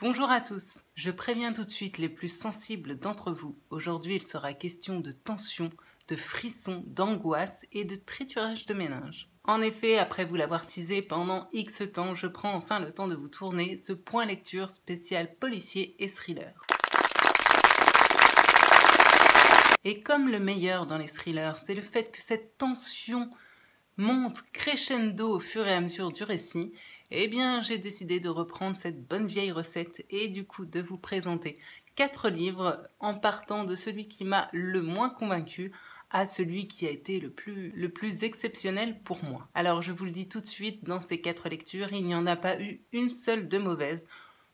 Bonjour à tous, je préviens tout de suite les plus sensibles d'entre vous. Aujourd'hui, il sera question de tension, de frissons, d'angoisse et de triturage de méninges. En effet, après vous l'avoir teasé pendant X temps, je prends enfin le temps de vous tourner ce point lecture spécial policier et thriller. Et comme le meilleur dans les thrillers, c'est le fait que cette tension monte crescendo au fur et à mesure du récit, eh bien j'ai décidé de reprendre cette bonne vieille recette et du coup de vous présenter 4 livres en partant de celui qui m'a le moins convaincu à celui qui a été le plus exceptionnel pour moi. Alors je vous le dis tout de suite, dans ces 4 lectures, il n'y en a pas eu une seule de mauvaise.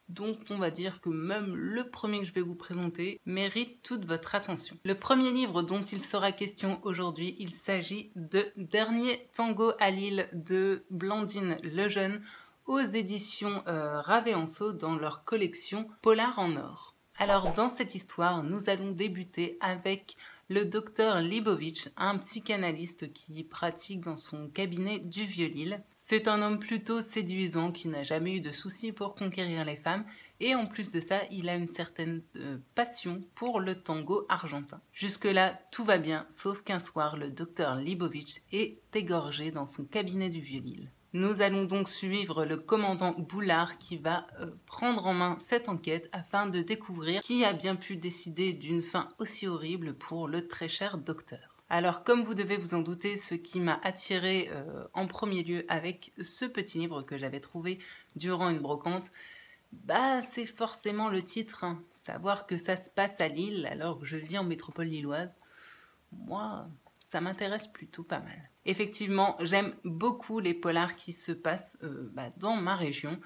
Donc on va dire que même le premier que je vais vous présenter mérite toute votre attention. Le premier livre dont il sera question aujourd'hui, il s'agit de Dernier tango à Lille de Blandine Lejeune aux éditions Raveanso dans leur collection Polar en or. Alors dans cette histoire, nous allons débuter avec le docteur Libovitch, un psychanalyste qui pratique dans son cabinet du Vieux-Lille. C'est un homme plutôt séduisant qui n'a jamais eu de soucis pour conquérir les femmes et en plus de ça, il a une certaine passion pour le tango argentin. Jusque-là, tout va bien, sauf qu'un soir, le docteur Libovitch est égorgé dans son cabinet du Vieux-Lille. Nous allons donc suivre le commandant Boulard qui va prendre en main cette enquête afin de découvrir qui a bien pu décider d'une fin aussi horrible pour le très cher docteur. Alors comme vous devez vous en douter, ce qui m'a attiré en premier lieu avec ce petit livre que j'avais trouvé durant une brocante, c'est forcément le titre, hein. Savoir que ça se passe à Lille alors que je vis en métropole lilloise, moi ça m'intéresse plutôt pas mal. Effectivement, j'aime beaucoup les polars qui se passent dans ma région.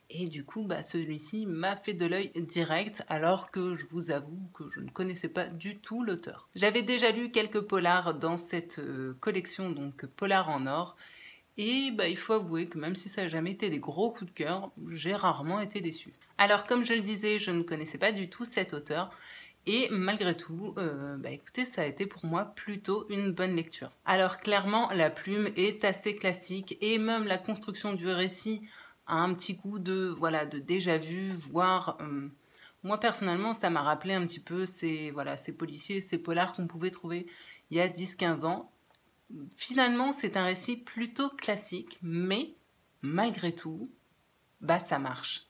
Et du coup, celui-ci m'a fait de l'œil direct, alors que je vous avoue que je ne connaissais pas du tout l'auteur. J'avais déjà lu quelques polars dans cette collection, donc Polar en or. Et il faut avouer que même si ça n'a jamais été des gros coups de cœur, j'ai rarement été déçue. Alors comme je le disais, je ne connaissais pas du tout cet auteur. Et malgré tout, écoutez, ça a été pour moi plutôt une bonne lecture. Alors clairement, la plume est assez classique et même la construction du récit a un petit coup de déjà vu, voire... moi personnellement, ça m'a rappelé un petit peu ces policiers, ces polars qu'on pouvait trouver il y a 10-15 ans. Finalement, c'est un récit plutôt classique, mais malgré tout, ça marche.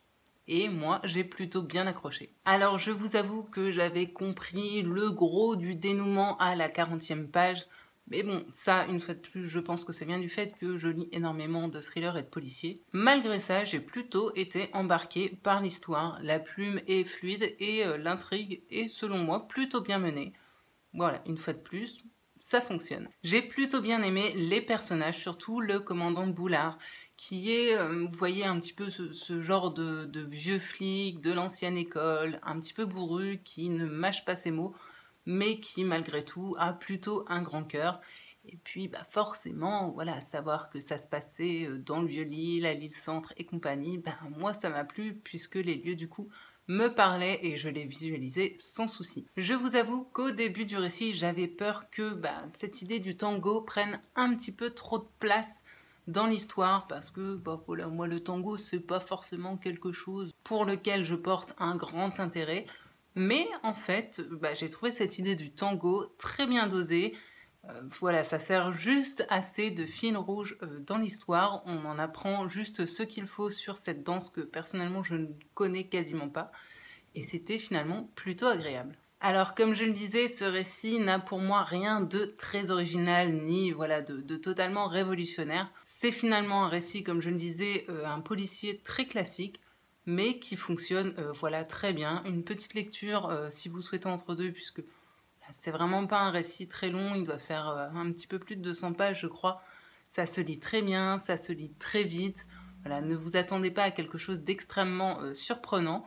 Et moi, j'ai plutôt bien accroché. Alors, je vous avoue que j'avais compris le gros du dénouement à la 40e page. Mais bon, ça, une fois de plus, je pense que ça vient du fait que je lis énormément de thrillers et de policiers. Malgré ça, j'ai plutôt été embarquée par l'histoire. La plume est fluide et l'intrigue est, selon moi, plutôt bien menée. Voilà, une fois de plus, ça fonctionne. J'ai plutôt bien aimé les personnages, surtout le commandant Boulard, qui est, vous voyez, un petit peu ce genre de vieux flic de l'ancienne école, un petit peu bourru, qui ne mâche pas ses mots, mais qui, malgré tout, a plutôt un grand cœur. Et puis, forcément, voilà, savoir que ça se passait dans le Vieux-Lille, à l'île-Centre et compagnie, moi, ça m'a plu, puisque les lieux, du coup, me parlaient et je les visualisais sans souci. Je vous avoue qu'au début du récit, j'avais peur que cette idée du tango prenne un petit peu trop de place dans l'histoire, parce que voilà, moi le tango c'est pas forcément quelque chose pour lequel je porte un grand intérêt, mais en fait j'ai trouvé cette idée du tango très bien dosée. Voilà, ça sert juste assez de fil rouge dans l'histoire, on en apprend juste ce qu'il faut sur cette danse que personnellement je ne connais quasiment pas, et c'était finalement plutôt agréable. Alors comme je le disais, ce récit n'a pour moi rien de très original ni de totalement révolutionnaire. C'est finalement un récit, comme je le disais, un policier très classique, mais qui fonctionne très bien. Une petite lecture si vous souhaitez entre deux, puisque c'est vraiment pas un récit très long, il doit faire un petit peu plus de 200 pages je crois. Ça se lit très bien, ça se lit très vite. Voilà, ne vous attendez pas à quelque chose d'extrêmement surprenant.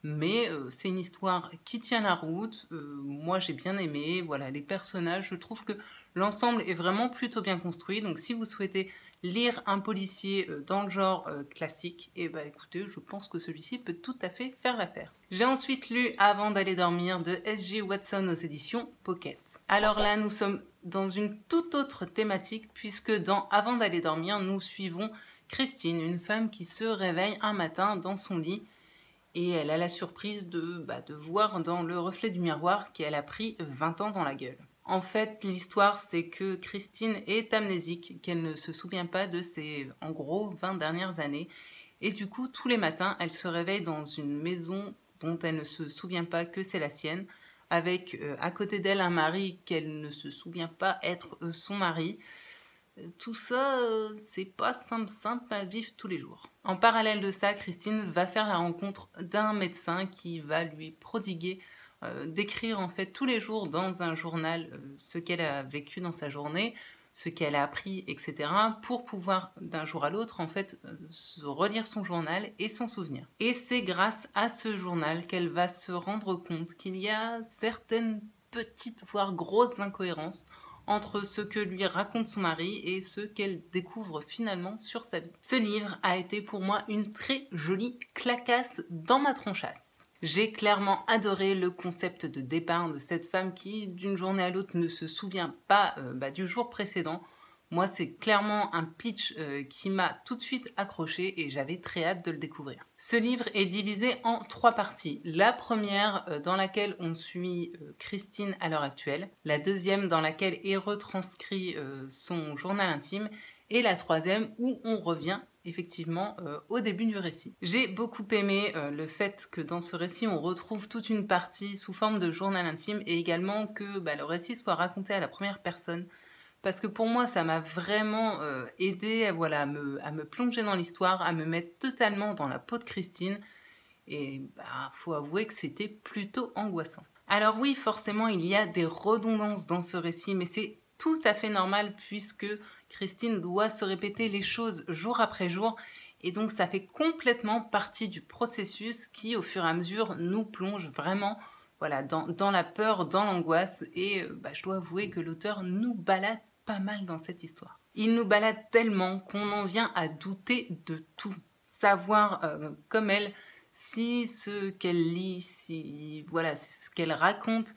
Mais c'est une histoire qui tient la route, moi j'ai bien aimé, voilà, les personnages, je trouve que l'ensemble est vraiment plutôt bien construit, donc si vous souhaitez lire un policier dans le genre classique, écoutez, je pense que celui-ci peut tout à fait faire l'affaire. J'ai ensuite lu Avant d'aller dormir de S.G. Watson aux éditions Pocket. Alors là, nous sommes dans une toute autre thématique, puisque dans Avant d'aller dormir, nous suivons Christine, une femme qui se réveille un matin dans son lit, et elle a la surprise de voir dans le reflet du miroir qu'elle a pris 20 ans dans la gueule. En fait, l'histoire, c'est que Christine est amnésique, qu'elle ne se souvient pas de ses, en gros, 20 dernières années. Et du coup, tous les matins, elle se réveille dans une maison dont elle ne se souvient pas que c'est la sienne, avec à côté d'elle un mari qu'elle ne se souvient pas être son mari. Tout ça, c'est pas simple à vivre tous les jours. En parallèle de ça, Christine va faire la rencontre d'un médecin qui va lui prodiguer d'écrire en fait tous les jours dans un journal ce qu'elle a vécu dans sa journée, ce qu'elle a appris, etc. pour pouvoir d'un jour à l'autre en fait relire son journal et s'en souvenir. Et c'est grâce à ce journal qu'elle va se rendre compte qu'il y a certaines petites voire grosses incohérences entre ce que lui raconte son mari et ce qu'elle découvre finalement sur sa vie. Ce livre a été pour moi une très jolie clacasse dans ma tronchasse. J'ai clairement adoré le concept de départ de cette femme qui, d'une journée à l'autre, ne se souvient pas du jour précédent. Moi, c'est clairement un pitch qui m'a tout de suite accroché et j'avais très hâte de le découvrir. Ce livre est divisé en 3 parties. La première dans laquelle on suit Christine à l'heure actuelle. La deuxième dans laquelle est retranscrit son journal intime. Et la troisième où on revient effectivement au début du récit. J'ai beaucoup aimé le fait que dans ce récit on retrouve toute une partie sous forme de journal intime et également que le récit soit raconté à la première personne. Parce que pour moi, ça m'a vraiment aidé à me plonger dans l'histoire, à me mettre totalement dans la peau de Christine. Et faut avouer que c'était plutôt angoissant. Alors oui, forcément, il y a des redondances dans ce récit, mais c'est tout à fait normal puisque Christine doit se répéter les choses jour après jour. Et donc, ça fait complètement partie du processus qui, au fur et à mesure, nous plonge vraiment dans la peur, dans l'angoisse. Et je dois avouer que l'auteur nous balade pas mal dans cette histoire. Il nous balade tellement qu'on en vient à douter de tout. Savoir, comme elle, si ce qu'elle lit, si ce qu'elle raconte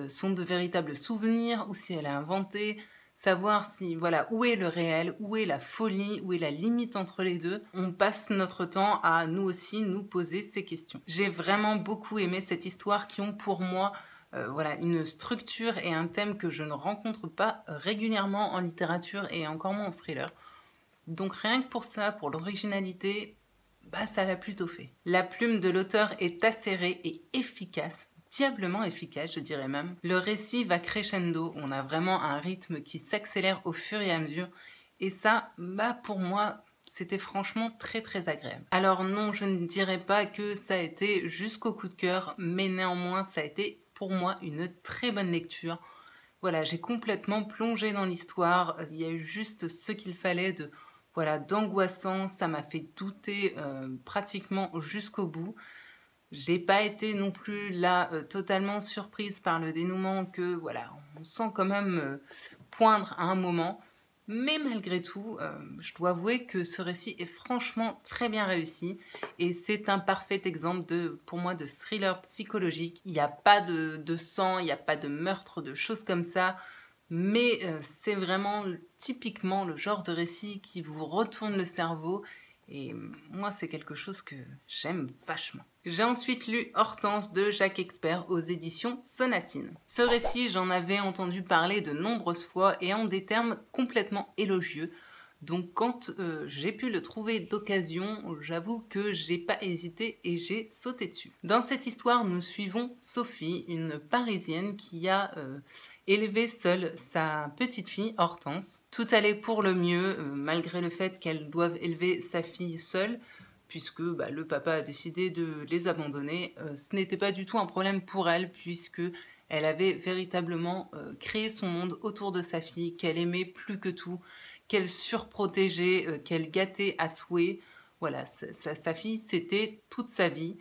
sont de véritables souvenirs ou si elle a inventé, savoir si où est le réel, où est la folie, où est la limite entre les deux. On passe notre temps à nous aussi nous poser ces questions. J'ai vraiment beaucoup aimé cette histoire qui ont pour moi une structure et un thème que je ne rencontre pas régulièrement en littérature et encore moins en thriller. Donc rien que pour ça, pour l'originalité, ça l'a plutôt fait. La plume de l'auteur est acérée et efficace, diablement efficace je dirais même. Le récit va crescendo, on a vraiment un rythme qui s'accélère au fur et à mesure et ça, pour moi, c'était franchement très très agréable. Alors non, je ne dirais pas que ça a été jusqu'au coup de cœur, mais néanmoins ça a été pour moi une très bonne lecture. Voilà, j'ai complètement plongé dans l'histoire, il y a eu juste ce qu'il fallait d'angoissant, ça m'a fait douter pratiquement jusqu'au bout. J'ai pas été non plus là totalement surprise par le dénouement que on sent quand même poindre à un moment. Mais malgré tout, je dois avouer que ce récit est franchement très bien réussi et c'est un parfait exemple pour moi de thriller psychologique. Il n'y a pas de sang, il n'y a pas de meurtre, de choses comme ça, mais c'est vraiment typiquement le genre de récit qui vous retourne le cerveau et moi c'est quelque chose que j'aime vachement. J'ai ensuite lu Hortense de Jacques Expert aux éditions Sonatine. Ce récit, j'en avais entendu parler de nombreuses fois et en des termes complètement élogieux. Donc quand j'ai pu le trouver d'occasion, j'avoue que j'ai pas hésité et j'ai sauté dessus. Dans cette histoire, nous suivons Sophie, une Parisienne qui a élevé seule sa petite fille Hortense. Tout allait pour le mieux, malgré le fait qu'elle doive élever sa fille seule, puisque le papa a décidé de les abandonner. Ce n'était pas du tout un problème pour elle, puisque elle avait véritablement créé son monde autour de sa fille, qu'elle aimait plus que tout, qu'elle surprotégeait, qu'elle gâtait à souhait. Voilà, sa fille, c'était toute sa vie.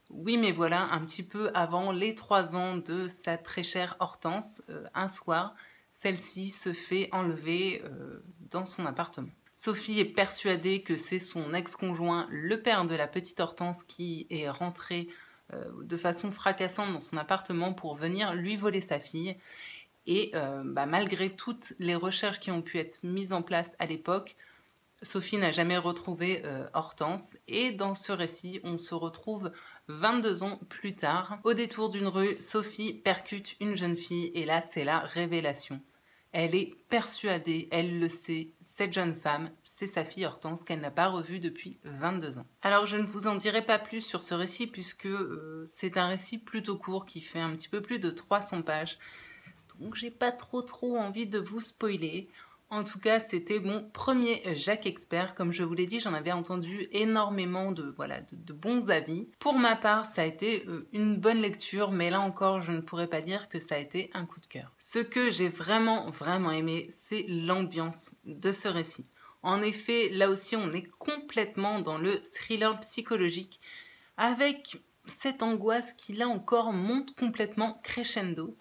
Oui, mais voilà, un petit peu avant les 3 ans de sa très chère Hortense, un soir, celle-ci se fait enlever dans son appartement. Sophie est persuadée que c'est son ex-conjoint, le père de la petite Hortense, qui est rentré de façon fracassante dans son appartement pour venir lui voler sa fille. Et malgré toutes les recherches qui ont pu être mises en place à l'époque, Sophie n'a jamais retrouvé Hortense. Et dans ce récit, on se retrouve 22 ans plus tard. Au détour d'une rue, Sophie percute une jeune fille et là, c'est la révélation. Elle est persuadée, elle le sait, cette jeune femme, c'est sa fille Hortense qu'elle n'a pas revue depuis 22 ans. Alors je ne vous en dirai pas plus sur ce récit puisque c'est un récit plutôt court qui fait un petit peu plus de 300 pages. Donc j'ai pas trop envie de vous spoiler. En tout cas, c'était mon premier Jacques Expert. Comme je vous l'ai dit, j'en avais entendu énormément de bons avis. Pour ma part, ça a été une bonne lecture, mais là encore, je ne pourrais pas dire que ça a été un coup de cœur. Ce que j'ai vraiment aimé, c'est l'ambiance de ce récit. En effet, là aussi, on est complètement dans le thriller psychologique, avec cette angoisse qui, là encore, monte complètement crescendo.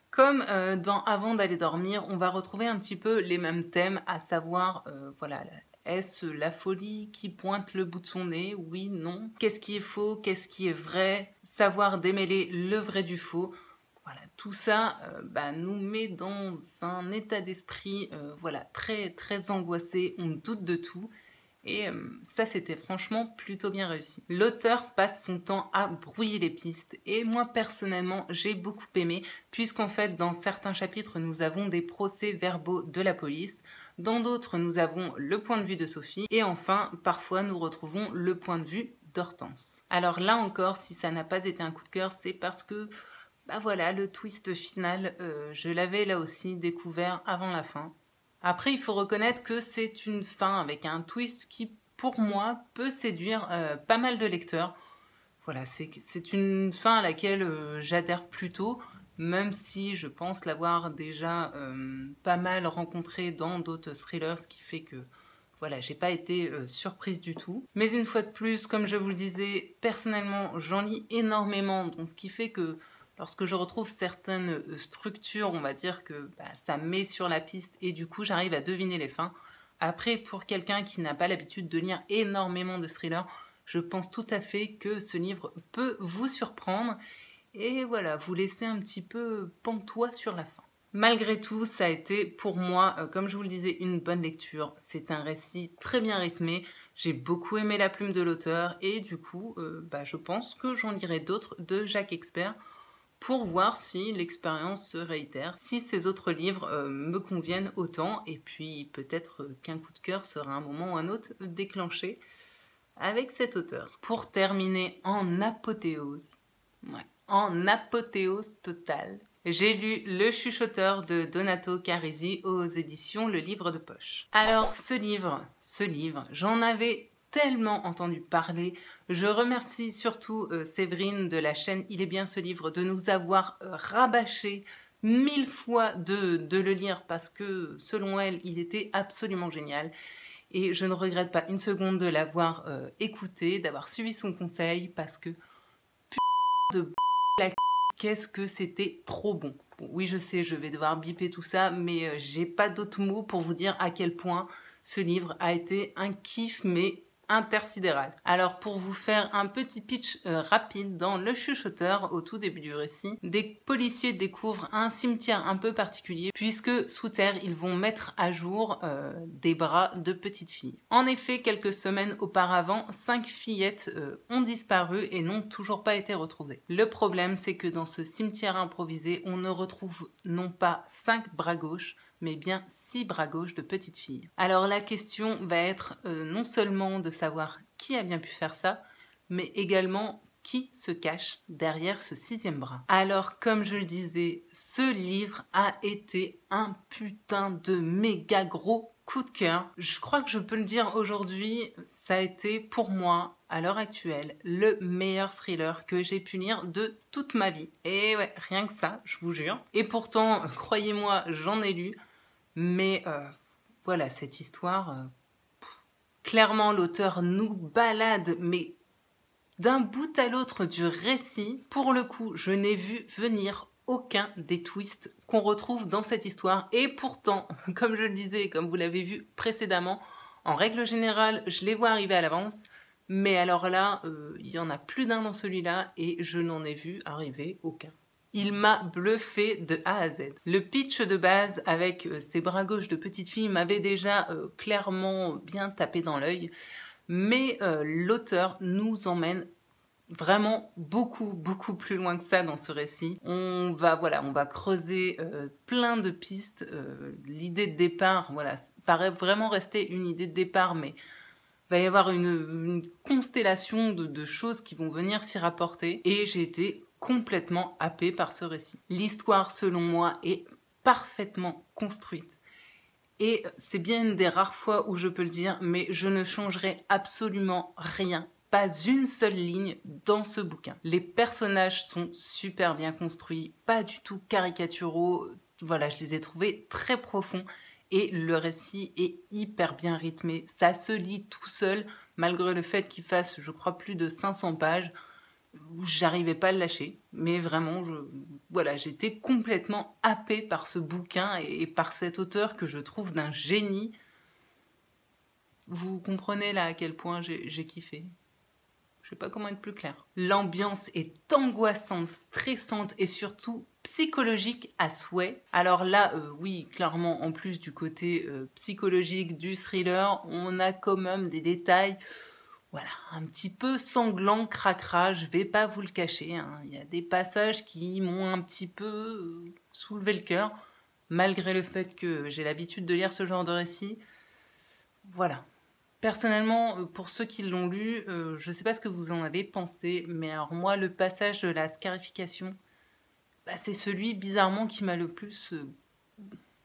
Comme dans Avant d'aller dormir, on va retrouver un petit peu les mêmes thèmes, à savoir, voilà, est-ce la folie qui pointe le bout de son nez? Oui, non. Qu'est-ce qui est faux? Qu'est-ce qui est vrai? Savoir démêler le vrai du faux. Voilà, tout ça nous met dans un état d'esprit voilà, très angoissé, on doute de tout. Et ça, c'était franchement plutôt bien réussi. L'auteur passe son temps à brouiller les pistes et moi, personnellement, j'ai beaucoup aimé puisqu'en fait, dans certains chapitres, nous avons des procès-verbaux de la police. Dans d'autres, nous avons le point de vue de Sophie. Et enfin, parfois, nous retrouvons le point de vue d'Hortense. Alors là encore, si ça n'a pas été un coup de cœur, c'est parce que voilà, le twist final, je l'avais là aussi découvert avant la fin. Après, il faut reconnaître que c'est une fin avec un twist qui, pour moi, peut séduire pas mal de lecteurs. Voilà, c'est une fin à laquelle j'adhère plutôt, même si je pense l'avoir déjà pas mal rencontré dans d'autres thrillers, ce qui fait que voilà, j'ai pas été surprise du tout. Mais une fois de plus, comme je vous le disais, personnellement, j'en lis énormément, donc ce qui fait que lorsque je retrouve certaines structures, on va dire que ça me met sur la piste et du coup j'arrive à deviner les fins. Après, pour quelqu'un qui n'a pas l'habitude de lire énormément de thrillers, je pense tout à fait que ce livre peut vous surprendre et voilà, vous laisser un petit peu pantois sur la fin. Malgré tout, ça a été pour moi, comme je vous le disais, une bonne lecture. C'est un récit très bien rythmé. J'ai beaucoup aimé la plume de l'auteur et du coup, je pense que j'en lirai d'autres de Jacques Expert pour voir si l'expérience se réitère, si ces autres livres me conviennent autant, et puis peut-être qu'un coup de cœur sera un moment ou un autre déclenché avec cet auteur. Pour terminer en apothéose, en apothéose totale, j'ai lu Le Chuchoteur de Donato Carisi aux éditions Le Livre de Poche. Alors ce livre, j'en avais tellement entendu parler. Je remercie surtout Séverine de la chaîne Il est bien ce livre de nous avoir rabâché 1000 fois de le lire parce que selon elle, il était absolument génial. Et je ne regrette pas une seconde de l'avoir écouté, d'avoir suivi son conseil parce que qu'est-ce que c'était trop bon. Bon, oui, je sais, je vais devoir biper tout ça, mais j'ai pas d'autres mots pour vous dire à quel point ce livre a été un kiff, mais intersidéral. Alors pour vous faire un petit pitch rapide, dans Le Chuchoteur, au tout début du récit, des policiers découvrent un cimetière un peu particulier puisque sous terre ils vont mettre à jour des bras de petites filles. En effet, quelques semaines auparavant, 5 fillettes ont disparu et n'ont toujours pas été retrouvées. Le problème, c'est que dans ce cimetière improvisé, on ne retrouve non pas 5 bras gauches, mais bien 6 bras gauches de petites filles. Alors la question va être non seulement de savoir qui a bien pu faire ça, mais également qui se cache derrière ce 6e bras. Alors comme je le disais, ce livre a été un putain de méga gros coup de cœur. Je crois que je peux le dire aujourd'hui, ça a été pour moi, à l'heure actuelle, le meilleur thriller que j'ai pu lire de toute ma vie. Et ouais, rien que ça, je vous jure. Et pourtant, croyez-moi, j'en ai lu. Mais voilà, cette histoire, clairement l'auteur nous balade, mais d'un bout à l'autre du récit. Pour le coup, je n'ai vu venir aucun des twists qu'on retrouve dans cette histoire. Et pourtant, comme je le disais, comme vous l'avez vu précédemment, en règle générale, je les vois arriver à l'avance. Mais alors là, il y en a plus d'un dans celui-là et je n'en ai vu arriver aucun. Il m'a bluffé de A à Z. Le pitch de base avec ses bras gauches de petite fille m'avait déjà clairement bien tapé dans l'œil, mais l'auteur nous emmène vraiment beaucoup plus loin que ça dans ce récit. On va creuser plein de pistes. L'idée de départ, voilà, paraît vraiment rester une idée de départ, mais il va y avoir une constellation de choses qui vont venir s'y rapporter. Et j'ai été complètement happée par ce récit. L'histoire, selon moi, est parfaitement construite. Et c'est bien une des rares fois où je peux le dire, mais je ne changerai absolument rien, pas une seule ligne dans ce bouquin. Les personnages sont super bien construits, pas du tout caricaturaux. Voilà, je les ai trouvés très profonds et le récit est hyper bien rythmé. Ça se lit tout seul, malgré le fait qu'il fasse, je crois, plus de 500 pages. J'arrivais pas à le lâcher, mais vraiment, voilà, j'étais complètement happée par ce bouquin et par cet auteur que je trouve d'un génie. Vous comprenez là à quel point j'ai kiffé. Je sais pas comment être plus clair. L'ambiance est angoissante, stressante et surtout psychologique à souhait. Alors là, oui, clairement, en plus du côté psychologique du thriller, on a quand même des détails, voilà, un petit peu sanglant, cracra, je vais pas vous le cacher, hein. Il y a des passages qui m'ont un petit peu soulevé le cœur, malgré le fait que j'ai l'habitude de lire ce genre de récit. Voilà. Personnellement, pour ceux qui l'ont lu, je sais pas ce que vous en avez pensé, mais alors moi, le passage de la scarification, bah, c'est celui, bizarrement, qui m'a le plus...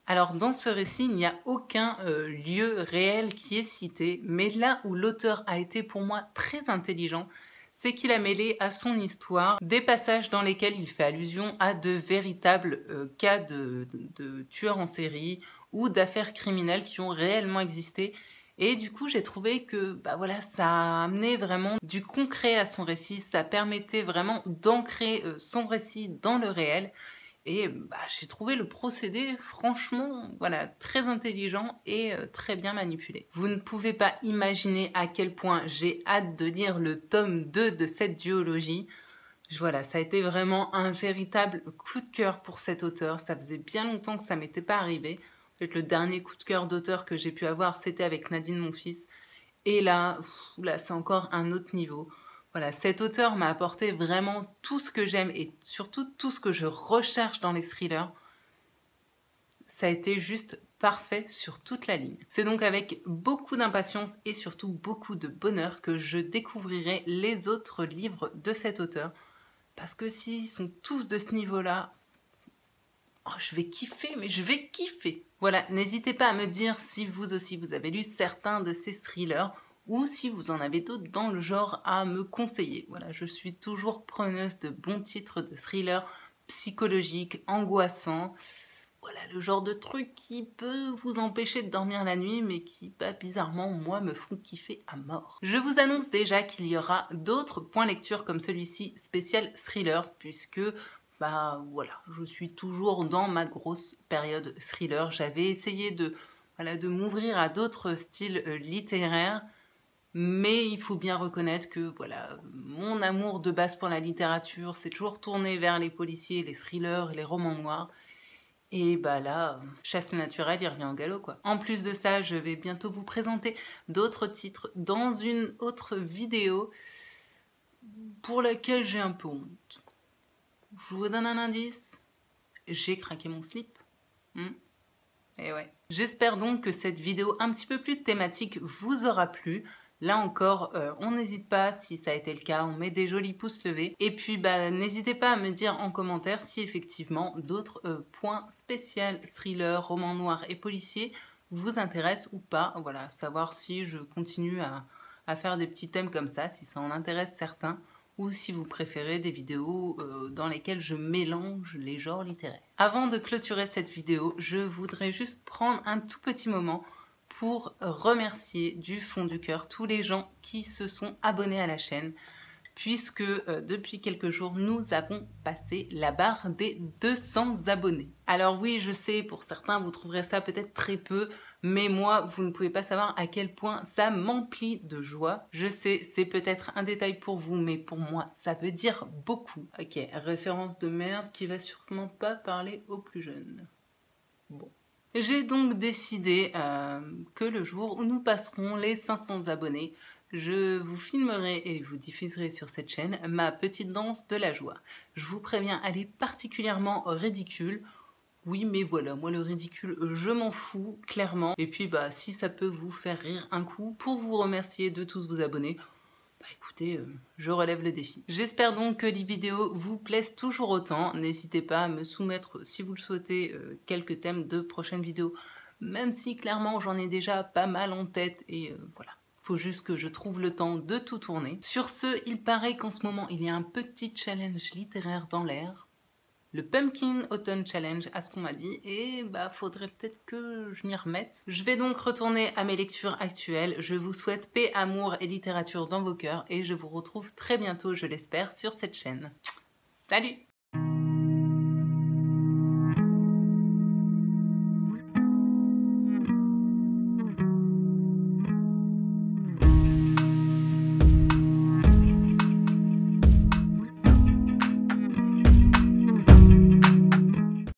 Alors, dans ce récit, il n'y a aucun lieu réel qui est cité, mais là où l'auteur a été pour moi très intelligent, c'est qu'il a mêlé à son histoire des passages dans lesquels il fait allusion à de véritables cas de tueurs en série ou d'affaires criminelles qui ont réellement existé. Et du coup, j'ai trouvé que bah voilà, ça a amené vraiment du concret à son récit, ça permettait vraiment d'ancrer son récit dans le réel. Et bah, j'ai trouvé le procédé franchement voilà, très intelligent et très bien manipulé. Vous ne pouvez pas imaginer à quel point j'ai hâte de lire le tome 2 de cette duologie. Voilà, ça a été vraiment un véritable coup de cœur pour cet auteur. Ça faisait bien longtemps que ça m'était pas arrivé. En fait, le dernier coup de cœur d'auteur que j'ai pu avoir, c'était avec Nadine Monfils. Et là, là c'est encore un autre niveau. Voilà, cet auteur m'a apporté vraiment tout ce que j'aime et surtout tout ce que je recherche dans les thrillers. Ça a été juste parfait sur toute la ligne. C'est donc avec beaucoup d'impatience et surtout beaucoup de bonheur que je découvrirai les autres livres de cet auteur. Parce que s'ils sont tous de ce niveau-là, oh, je vais kiffer, mais je vais kiffer. Voilà, n'hésitez pas à me dire si vous aussi vous avez lu certains de ces thrillers ou si vous en avez d'autres dans le genre à me conseiller. Voilà, je suis toujours preneuse de bons titres de thrillers psychologiques, angoissants. Voilà, le genre de truc qui peut vous empêcher de dormir la nuit, mais qui, bah, bizarrement, moi, me font kiffer à mort. Je vous annonce déjà qu'il y aura d'autres points lecture comme celui-ci, spécial thriller, puisque... bah voilà, je suis toujours dans ma grosse période thriller. J'avais essayé de m'ouvrir à d'autres styles littéraires, mais il faut bien reconnaître que voilà, mon amour de base pour la littérature s'est toujours tourné vers les policiers, les thrillers et les romans noirs. Et bah là, chasse naturelle, il revient au galop quoi. En plus de ça, je vais bientôt vous présenter d'autres titres dans une autre vidéo pour laquelle j'ai un peu honte. Je vous donne un indice, j'ai craqué mon slip. Et ouais. J'espère donc que cette vidéo un petit peu plus thématique vous aura plu. Là encore, on n'hésite pas, si ça a été le cas, on met des jolis pouces levés. Et puis, bah, n'hésitez pas à me dire en commentaire si effectivement d'autres points spéciaux, thriller, romans noirs et policiers vous intéressent ou pas. Voilà, savoir si je continue à faire des petits thèmes comme ça, si ça en intéresse certains, ou si vous préférez des vidéos dans lesquelles je mélange les genres littéraires. Avant de clôturer cette vidéo, je voudrais juste prendre un tout petit moment pour remercier du fond du cœur tous les gens qui se sont abonnés à la chaîne, puisque depuis quelques jours, nous avons passé la barre des 200 abonnés. Alors oui, je sais, pour certains, vous trouverez ça peut-être très peu, mais moi, vous ne pouvez pas savoir à quel point ça m'emplit de joie. Je sais, c'est peut-être un détail pour vous, mais pour moi, ça veut dire beaucoup. Ok, référence de merde qui va sûrement pas parler aux plus jeunes. Bon. J'ai donc décidé que le jour où nous passerons les 500 abonnés, je vous filmerai et vous diffuserai sur cette chaîne ma petite danse de la joie. Je vous préviens, elle est particulièrement ridicule. Oui, mais voilà, moi le ridicule, je m'en fous, clairement. Et puis, bah, si ça peut vous faire rire un coup, pour vous remercier de tous vous abonner, bah écoutez, je relève le défi. J'espère donc que les vidéos vous plaisent toujours autant. N'hésitez pas à me soumettre, si vous le souhaitez, quelques thèmes de prochaines vidéos, même si clairement j'en ai déjà pas mal en tête et voilà. Faut juste que je trouve le temps de tout tourner. Sur ce, il paraît qu'en ce moment, il y a un petit challenge littéraire dans l'air. Le Pumpkin Autumn Challenge, à ce qu'on m'a dit, et bah faudrait peut-être que je m'y remette. Je vais donc retourner à mes lectures actuelles. Je vous souhaite paix, amour et littérature dans vos cœurs et je vous retrouve très bientôt, je l'espère, sur cette chaîne. Salut!